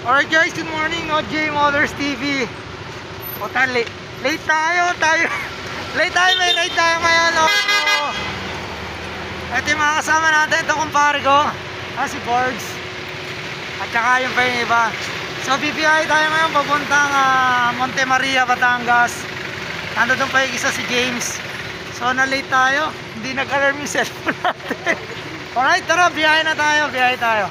Alright guys, good morning, OJ Motors TV. O late tayo. Late tayo ngayon. Ito yung mga kasama natin. Ito kumpare ko, si Borgs. At saka yung pa yung iba. So BPI tayo ngayon papuntang Monte Maria, Batangas. Nando doon pa yung isa si James. So na late tayo. Hindi nag-alarm yung cellphone natin. Alright, tara, biyahe tayo.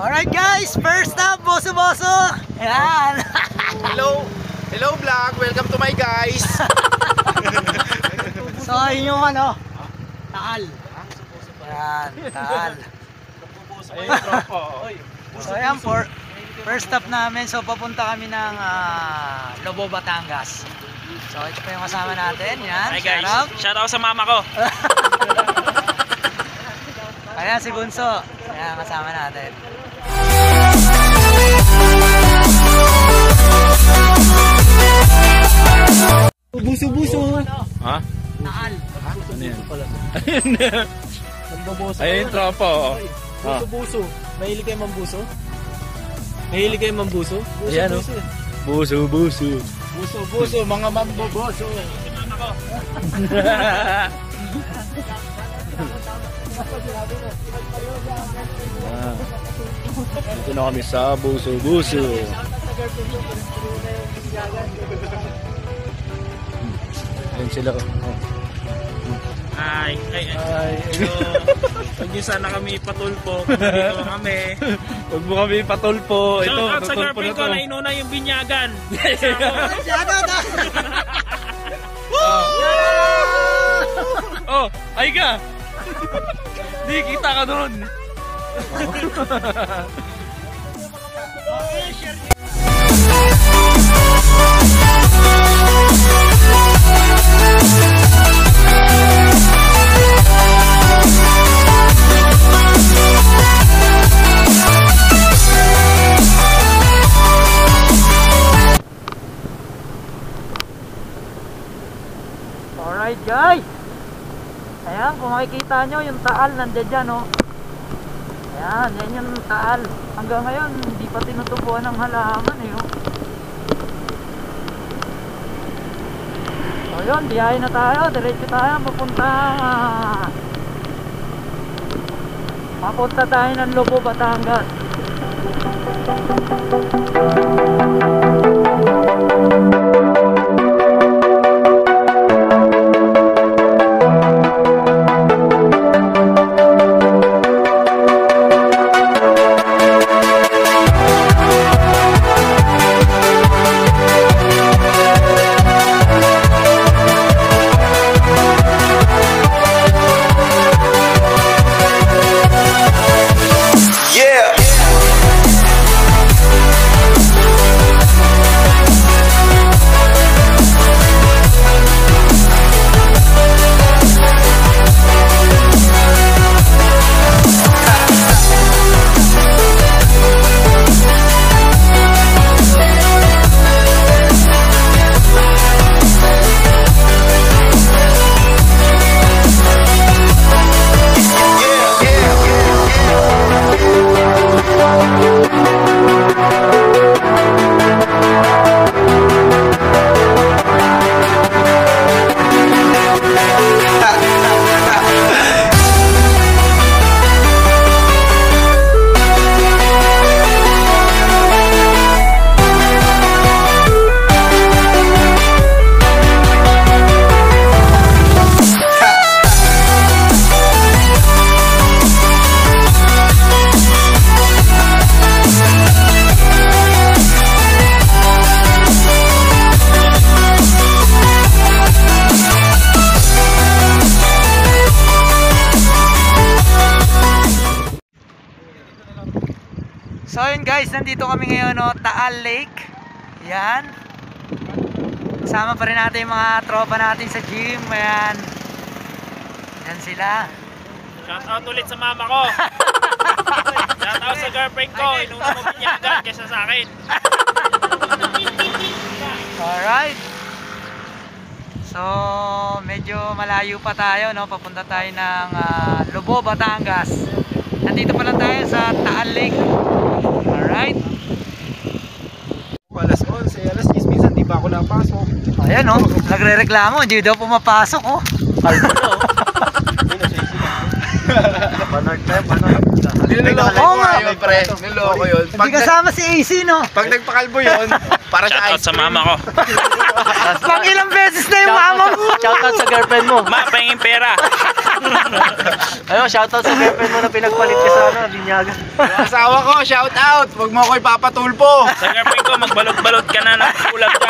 Alright guys, first up, Boso. Ayan. Hello vlog, welcome to my guys. So yun yung Taal. Ayan, Taal. So ayan, first stop namin. So papunta kami ng Lobo, Batangas. So ito pa yung kasama natin. Yan, hi guys, shout out sa mama ko. Ayan si Bunso. Ayan, kasama natin. Buso. Ha? Taal. Ano yan? Ayun yung tropa, oh. Buso. Mahilig kayo mambuso? Mahilig kayo mambuso? Ayan, oh. Buso. Buso, mga mamboboso. Dito na kami sa Buso. Ayan sila, oh. Hi. Huwag niyo sana kami patulpo. Dito kami. Huwag mo kami patulpo. Ito, Shout out sa patulpo girlfriend ko na inuna yung binyagan. Oh, ay ka. Di kita ka doon. Alright guys, ayan, kung makikita nyo yung Taal nandiyan dyan, oh. Ayan, yan yung Taal. Hanggang ngayon hindi pa tinutubuan ng halaman, eh, oh. So yun, biyahe na tayo, diretso tayo papunta Papunta tayo ng Lobo, Batangas. So yun guys, nandito kami ngayon, no, Taal Lake. Yan. Kasama pa rin natin yung mga tropa natin sa gym. Ayan. Yan sila. Shout out ulit sa mama ko. Shout out sa girlfriend ko. Inuna mo binyagan kaysa sa akin. Alright. So medyo malayo pa tayo, no? Papunta tayo ng Lobo, Batangas. Nandito pa lang tayo sa Taal Lake. Alright. Alas 11, alas 10 minsan di pa ako napasok. Ayan, no? Nagre-reklamo, hindi daw pumapasok, oh. Niloloko yun, pre. Niloloko yun. Hindi kasama si AC, no? Pag nagpakalbo yun, para sa Shout out ice sa mama ko. Pang ilang beses na yung mama mo. Shoutout sa girlfriend mo. Ma, pahingin pera. Ayun, shoutout sa girlfriend mo na pinagpalit ka sa binyagan. Asawa ko, shoutout. Huwag mo ako ipapatulpo. Sa girlfriend ko, magbalot-balot ka na ng kulang ka.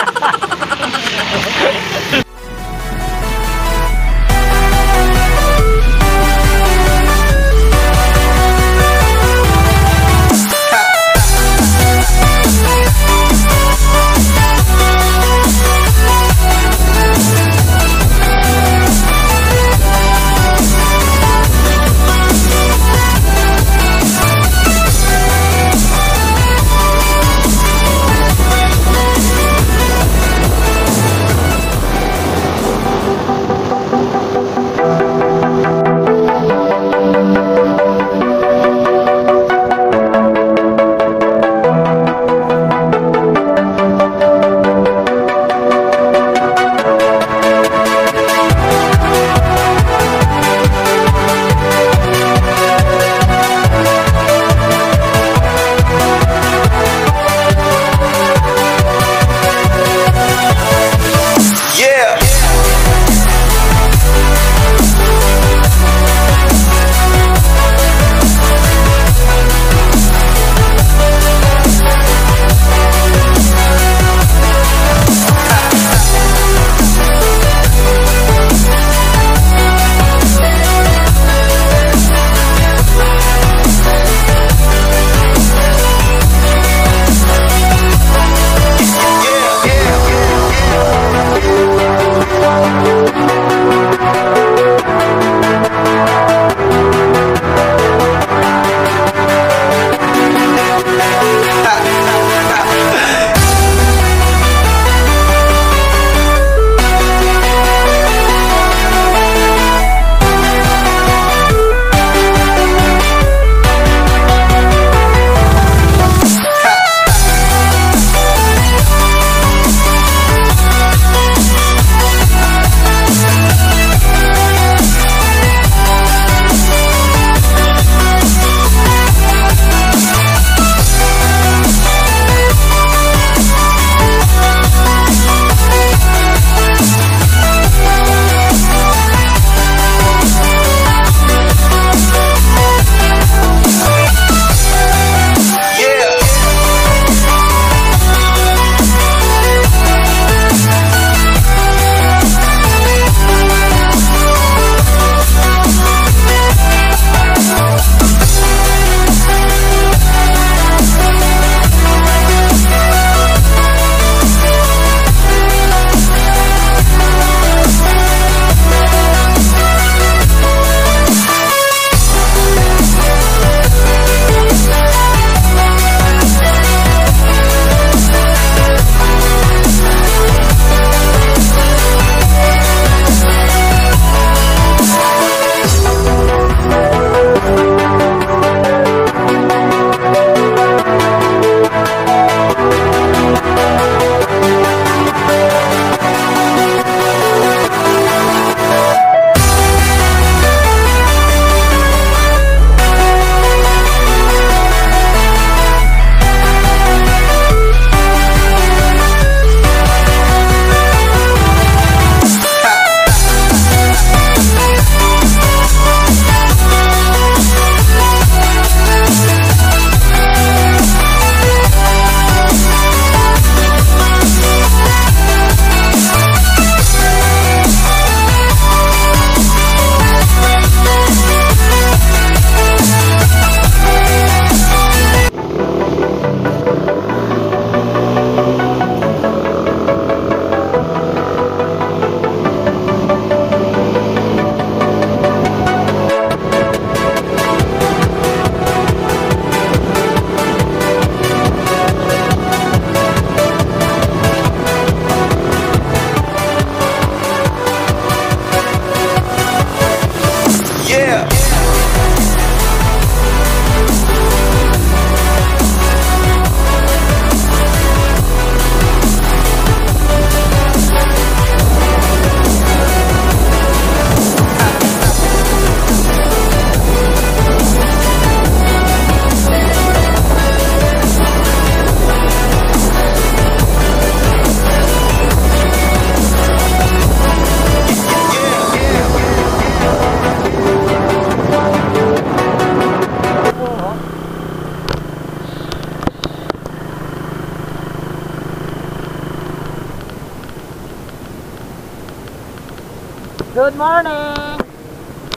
Good morning!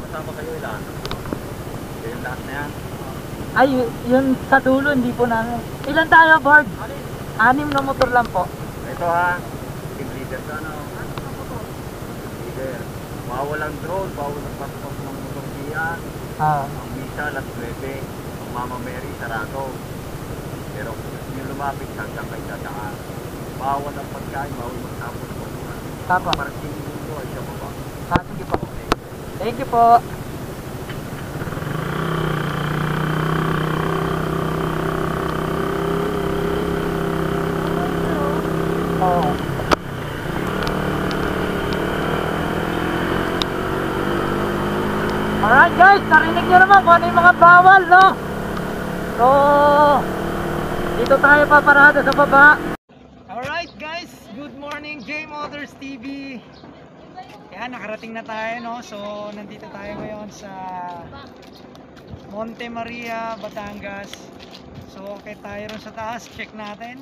Kasama kayo ilan? Kayong lahat na yan. Ay, yun sa dulo, hindi po namin. Ilan tayo, Bard? 6 na motor lang po. Ito ha, team leader ka ano? Team leader. Wawalang drone, wawalang pasok ng motor diyan. Ang misa, alas 9. Ang Mama Mary, sarado. Pero kung gusto nyo lumapit, hanggang kayo dadaan. Bawal ang pagkain, bawal magtapos po. Tapa. Parking nyo ay siya baba. Sige po. Thank you po. Oh. Alright guys, narinig nyo naman kung ano yung mga bawal, no? So, dito tayo paparada sa baba. Alright guys, good morning J Motors TV. Yan, nakarating na tayo, no? So, nandito tayo ngayon sa Monte Maria, Batangas. So, okay tayo ron sa taas. Check natin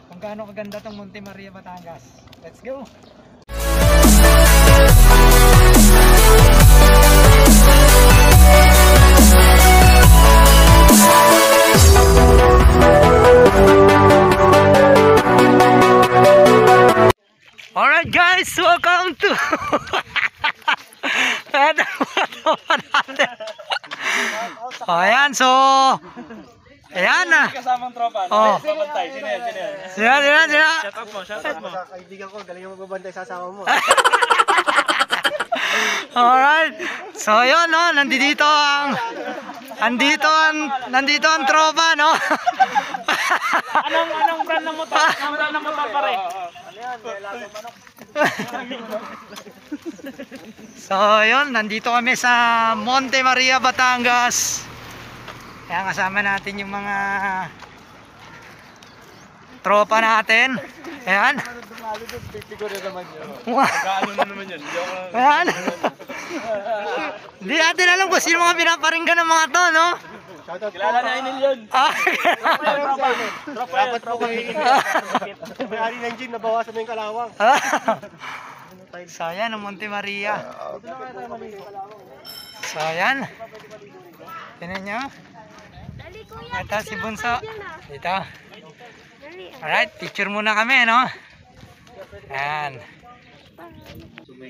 kung gaano kaganda tong Monte Maria, Batangas. Let's go! Alright guys, welcome to ayan, so ayan na. Kasamang tropa. Oh. Babantay. Sino yan? Sino? Shout out mo, shout out mo. Kaibigan ko, galing mo magbabantay sa asawa mo. Alright. So yun, no, nandito ang tropa, no. Anong brand ng motor? Anong brand ng motor pare? So yun, nandito kami sa Monte Maria, Batangas. Ayan, kasama natin yung mga tropa natin. Ayan. Gaano na naman yan? Ayan. Hindi natin alam kung sino mga pinaparinggan ng mga to, no? Kilala na yun. Dapat po kayo may-ari ng gym, nabawasan na yung kalawang. So ayan, ang Monte Maria. So ayan. Tignan nyo. Ito si Bunso. Dito. Alright, picture muna kami, no? Ayan.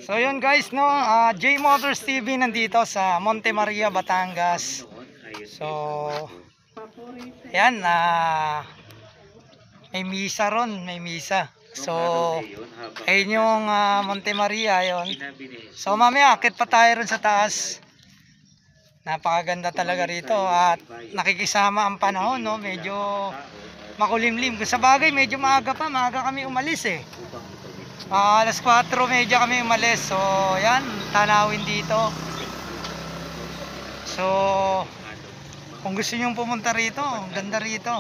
So yun guys, no, J Motors TV nandito sa Monte Maria, Batangas. So ayan, may misa ron, may misa. So ayun yung Monte Maria yun. So mamaya akit pa tayo ron sa taas. Napakaganda talaga rito at nakikisama ang panahon, no? Medyo makulimlim. Kung sa bagay medyo maaga pa, maaga kami umalis eh. Alas 4:30 kami umalis. So yan, tanawin dito. So kung gusto niyo pumunta rito, ganda rito.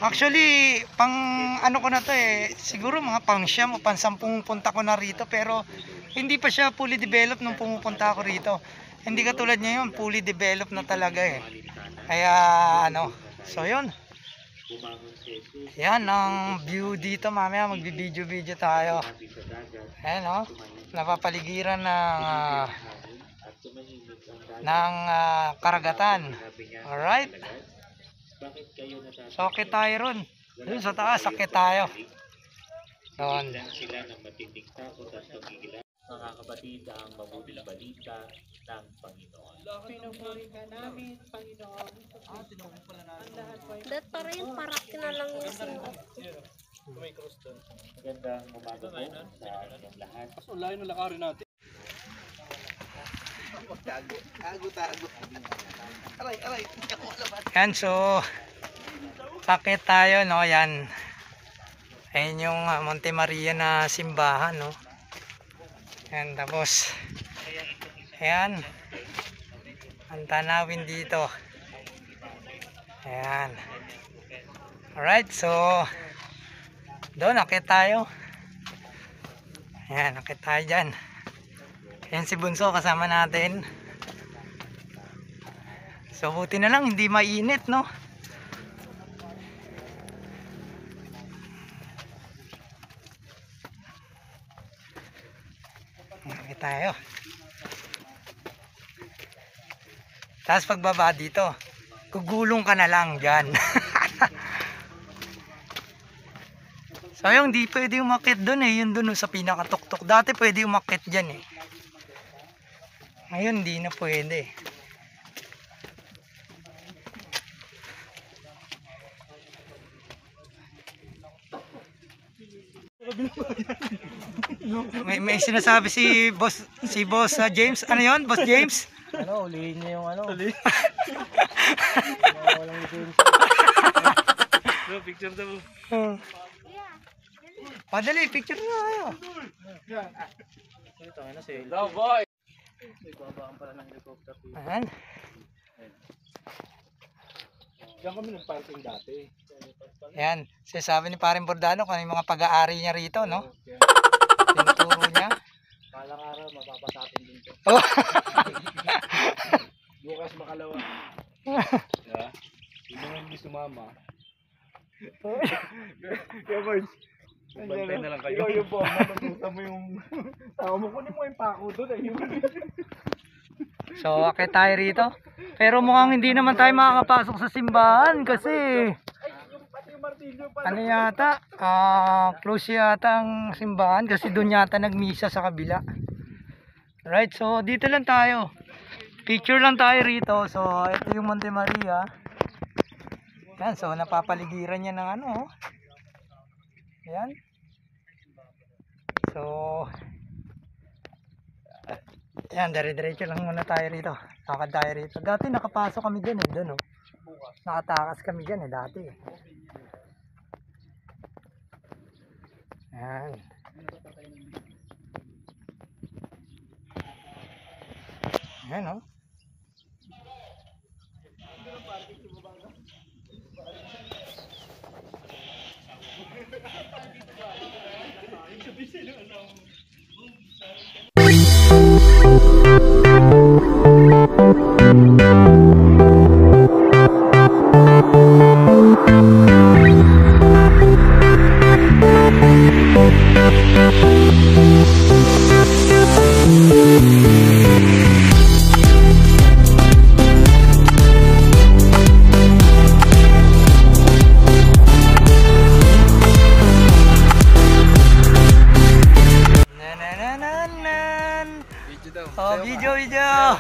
Actually, pang ano ko na to eh, siguro mga pang siyam o pang 10 punta ko na rito, pero hindi pa siya fully developed nung pumupunta ako rito. Hindi katulad niya yun, fully developed na talaga eh. Kaya ano, so yun. Yan ang view dito, mamaya magbi-video tayo. Ayan o, napapaligiran ng karagatan. Alright. So akit tayo ron. Dun sa taas, akit tayo. Doon. Mga kapatid, ang mabuting balita ng Panginoon. Pinupuri ka namin, Panginoon. Dat pa rin, parak na lang yung sinuot. Magandang umaga po sa inyong lahat. Kaso layo na lakarin natin. Tago. Yan, so pakit tayo, no? Yan. Ayan yung Monte Maria na simbahan, no? Yan, tapos ayan ang tanawin dito. Ayan. Alright, so doon akit tayo. Ayan, akit tayo dyan. Ayan si Bunso kasama natin. So buti na lang hindi mainit, no? Akit tayo. Tapos pagbaba dito, gugulong ka na lang dyan. So yung di pwede umakit doon eh, yun doon sa pinakatuktok. Dati pwede umakit dyan eh. Ngayon di na pwede. May sinasabi si boss James. Ano yun? Boss James? Ano, ulihin niya yung ano. Walang James. Bro, picture daw. Padali, picture na kayo. Ito, ano si Love Boy. Babaan pala ng helicopter. Ayan. Diyan kami nag-parking dati. Ayan. Sasabi ni Paring Bordano kung ano yung mga pag-aari niya rito, no? Tinuturo niya. Palang araw, mapapasatin din to. Oh. Bukas makalawa. Yeah. Hindi mo hindi sumama. Kaya boys, bantay na lang kayo. Ikaw yung bomba, natuta mo yung tao mo. Kunin mo yung pako doon eh. So, akit tayo rito. Pero mukhang hindi naman tayo makakapasok sa simbahan kasi ano yata, close yata ang simbahan kasi doon yata nagmisa sa kabila. Right, so dito lang tayo. Picture lang tayo rito. So, ito yung Monte Maria. Yan, so napapaligiran niya ng ano. Yan. So, yan, dire-diretso lang muna tayo rito. Lakad tayo rito. Dati nakapasok kami dyan eh, doon oh. Nakatakas kami dyan eh, dati eh. Yan. Yan oh. Oh, video.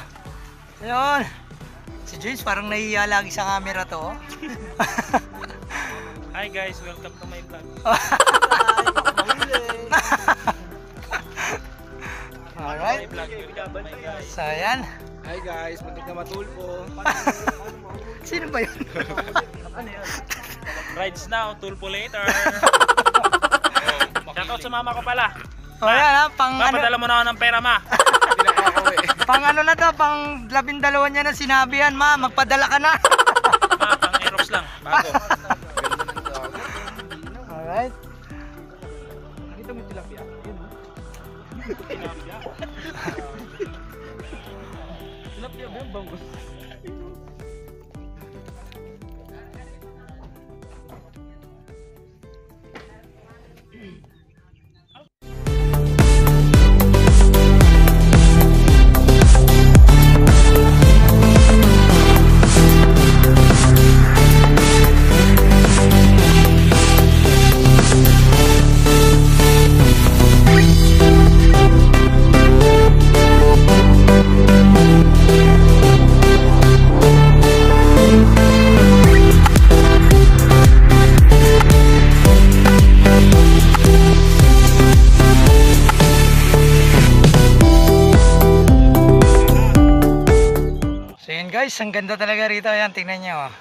Ayun. Si James parang nahihiya lagi sa camera to. Oh. Hi guys, welcome to my vlog. Alright. So ayan. Hi guys, muntik na matulpo. Sino ba yun? Rides now, tulpo later. Shoutout sa mama ko pala. Oh, yan ha, pang ano, Papadala mo na ako ng pera, ma. pang ano na to, pang 12 niya na sinabihan, ma, magpadala ka na. Ma, pang Aerox lang, bago. Alright. Nakita mo yung tilapia? Tilapia ba yung bangus? guys, ang ganda talaga rito. Ayan, tingnan nyo.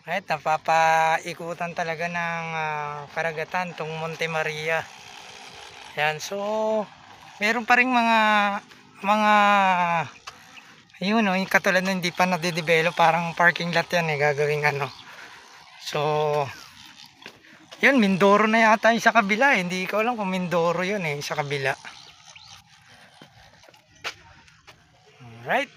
Right, napapaikutan talaga ng karagatan tong Monte Maria. Ayan, so meron pa ring mga ayun, yung katulad na hindi pa nade-develop, parang parking lot yan gagawing ano. So yun, Mindoro na yata yung sa kabila hindi ko alam kung Mindoro yun sa kabila. Alright.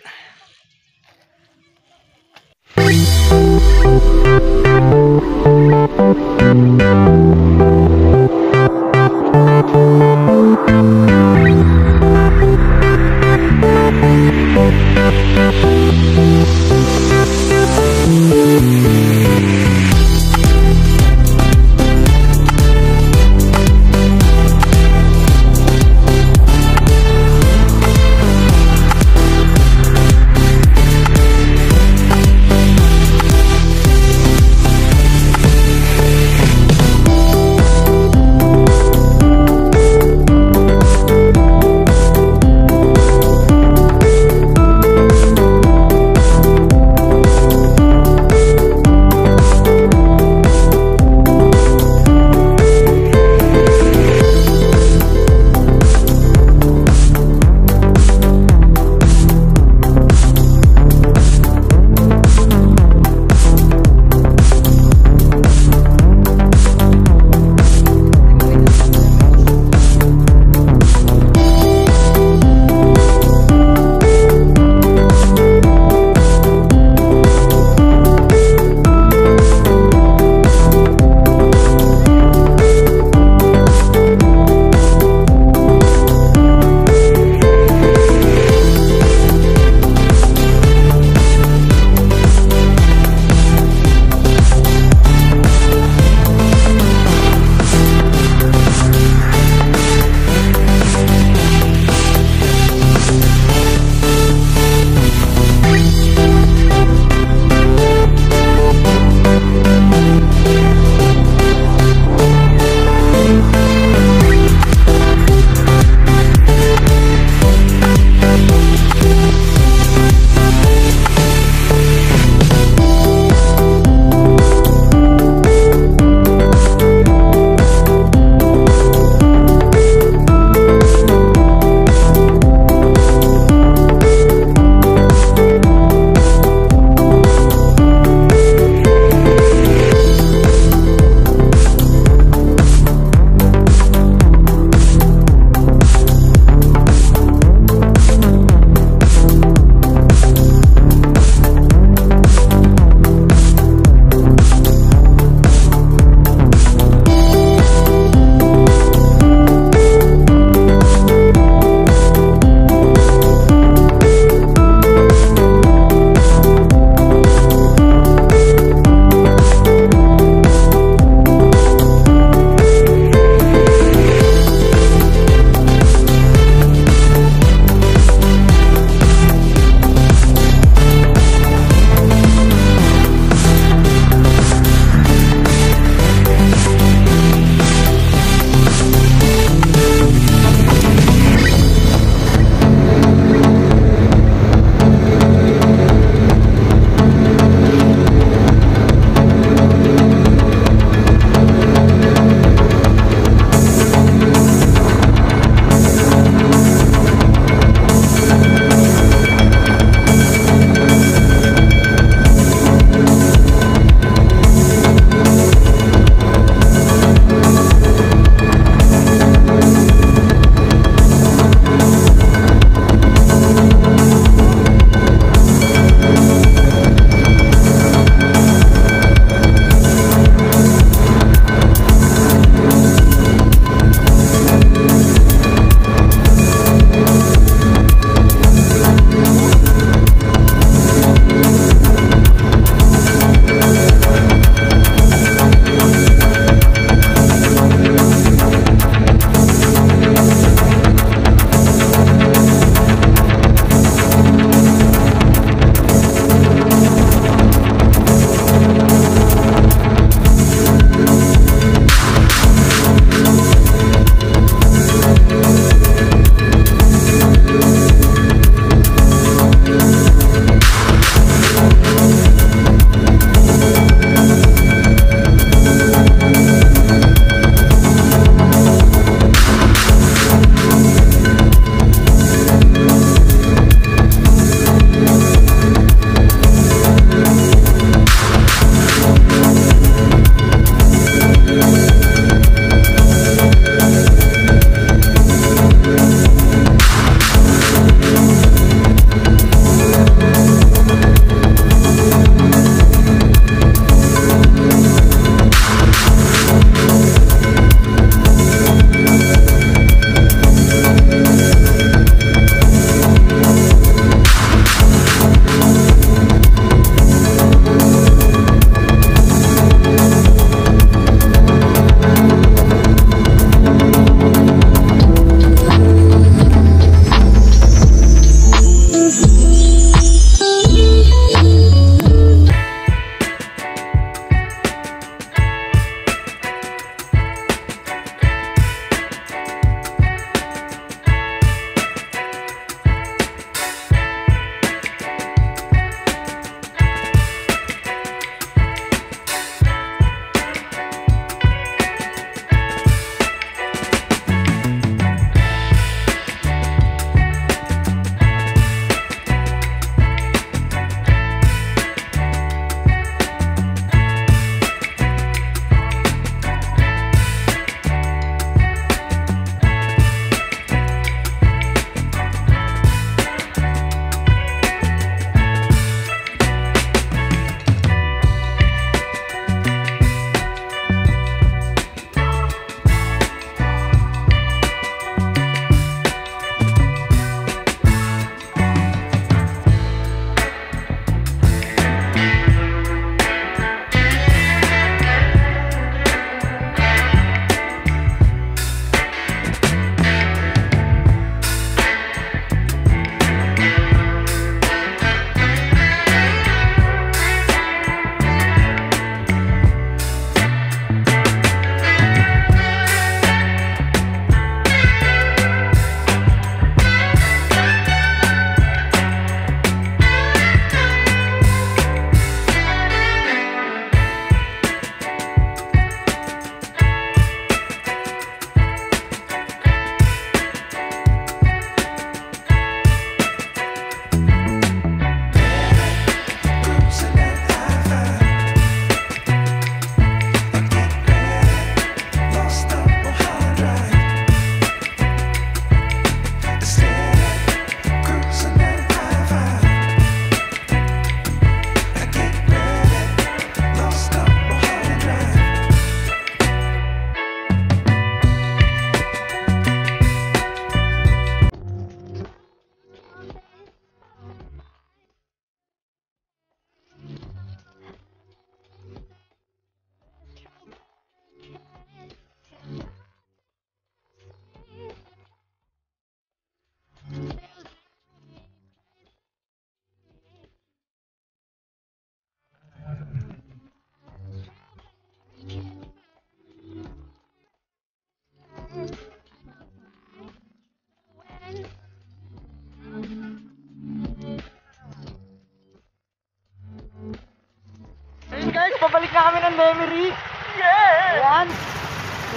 guys, pabalik na kami ng Lemery. Ayan.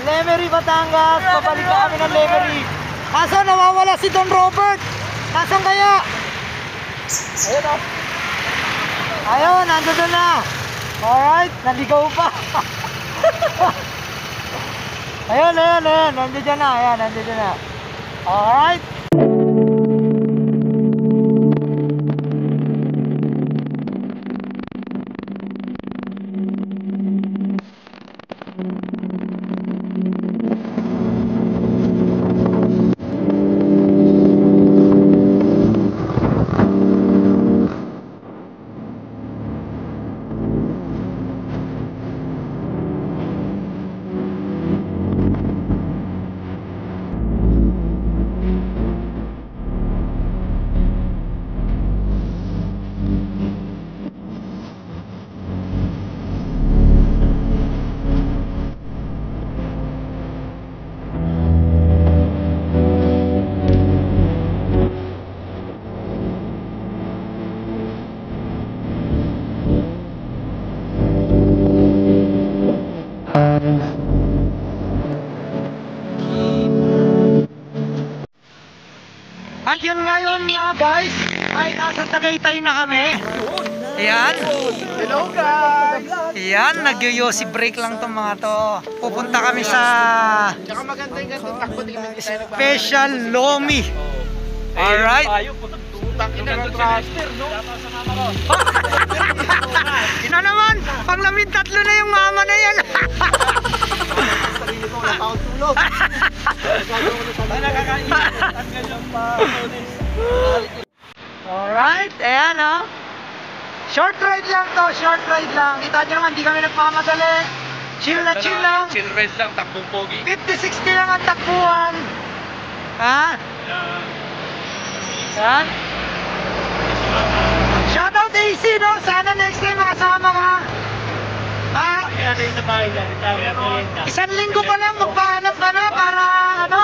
Lemery, Batangas. Pabalik na kami ng Lemery. Kaso nawawala si Don Robert. Nasaan kaya? Ayun o. Ayun, nandun na. Alright, naligaw pa. Ayun. Nandun na. Ayan, nandun na. Alright. At yun ngayon nga guys, ay nasa Tagaytay na kami. Ayan. Hello guys! Ayan, nag-yosi break lang tong mga to. Pupunta kami sa Tsaka maganda yung ganito, takbo din kami tayo nagbago. Special Lomi. Alright. Utang ina ng transfer, no? Ina naman, pang lamid tatlo na yung mama na yan. Sarili ko, wala pa akong tulog. Alright, ayan o. Short ride lang to, short ride lang. Kita nyo naman, di kami nagmamadali. Chill na chill lang. Chill ride lang, takbong pogi. 50-60 lang ang takbuhan. Ha? Yan. Shoutout AC, no? Sana next time makasama ka. Ha? Isang linggo pa lang magpahanap ka na para ano?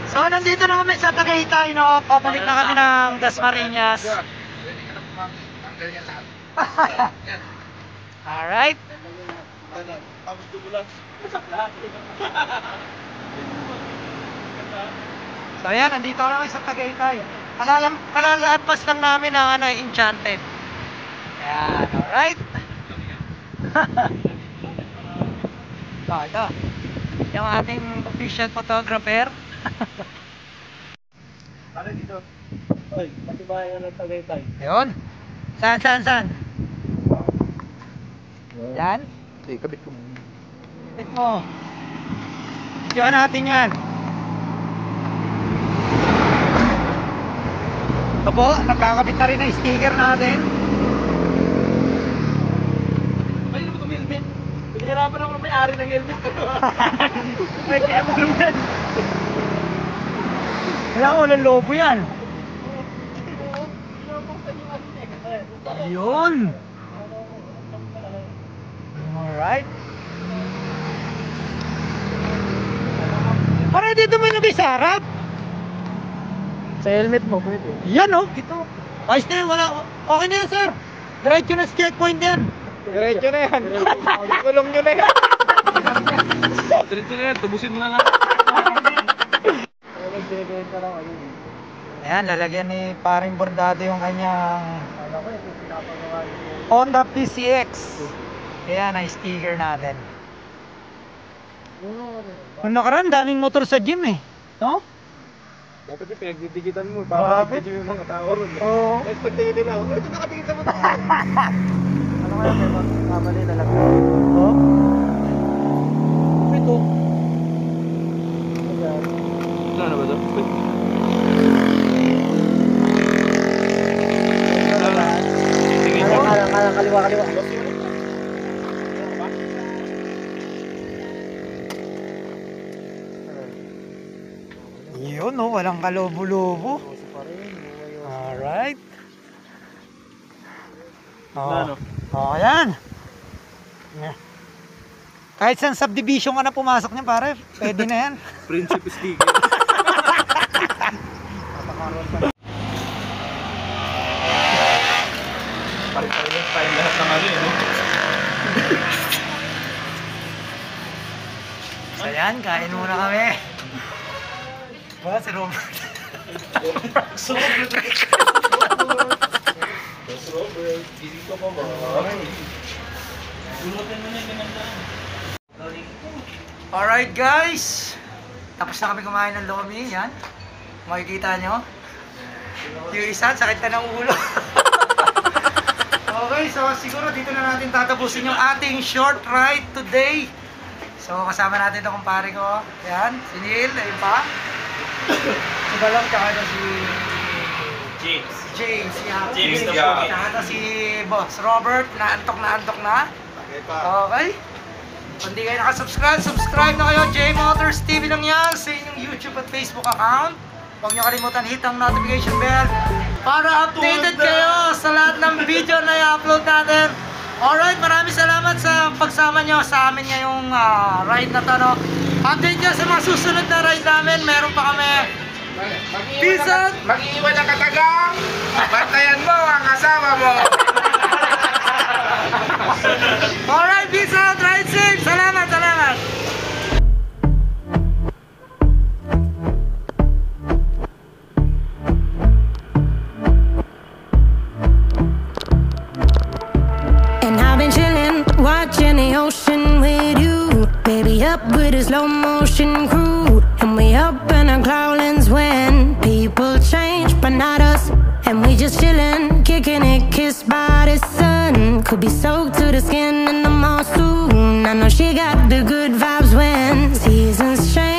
So nandito na kami sa Tagaytay, no? Pabalik na kami ng Dasmariñas. Alright. So ayan, nandito na kami sa Tagaytay. Kalalapas lang namin ang Enchanted. Ayan, alright. So ito, yung ating official photographer. Ano dito? Oy, matibayan ng Tagaytay. Ayun. Saan? Yan. Sige, kabit ko. Ito mo. Videoan natin yan. Ito po, nagkakabit na rin ang sticker natin. Ay, ano ba itong helmet? Pinahirapan ako ng may-ari ng helmet. May kaya mo naman. Wala ko, walang lobo yan. Yun. Alright. Para dito may lagay sa harap. Sa helmet mo, pwede. Yan oh, ito. Ayos na yan, wala. Okay na yan sir. Diretso na sa checkpoint yan. Diretso na yan. Kulong nyo na yan. Diretso na yan, tubusin mo na nga. Ayan, lalagyan ni paring bordado yung kanyang Honda PCX. Ayan, ang sticker natin. Kung nakaraan, daming motor sa gym eh. No? Dapat yung pinagdidigitan mo, para makikita yung mga tao ron. Oo. Tapos pagtingin nila, ito nakatingin sa mata. Ano kaya, may mamali na lang. Oh? Ito. Wala na ba ito? Kaliwa. Yun no, walang kalobo-lobo. Alright. Oh, ayan. Kahit saan subdivision ka na pumasok niya pare, pwede na yan. Principe sticker. Pare-pare Lagi, no? So yan, kain muna kami. Ba, si Robert. Boss Robert, gising ka pa ba? Gulutin mo na yung ginandaan. Alright guys, tapos na kami kumain ng lomi, yan. Makikita nyo. Yung isa, sakit na ng ulo. Okay, so siguro dito na natin tatapusin yung ating short ride today. So kasama natin ito kumpare ko. Yan, si Neil, ayun pa. Si Balong, tsaka ito si James. James, yan. James na Yeah. po. Tsaka ito si Boss Robert, naantok na. Okay. Kung di kayo nakasubscribe, subscribe na kayo. J Motors TV lang yan sa inyong YouTube at Facebook account. Huwag nyo kalimutan hit ang notification bell para updated kayo sa lahat ng video na i-upload natin. Alright, maraming salamat sa pagsama nyo sa amin ngayong ride na to. No? Update nyo sa mga susunod na ride namin. Meron pa kami. Peace out! Mag-iiwan ng katagang, bantayan mo ang asawa mo. Alright, peace out! Ride safe! Salamat! And I've been chillin', watching the ocean with you. Baby, up with a slow motion crew. And we up in our clouds when people change, but not us. And we just chillin', kicking it, kissed by the sun. Could be soaked to the skin in the mall soon. I know she got the good vibes when seasons change.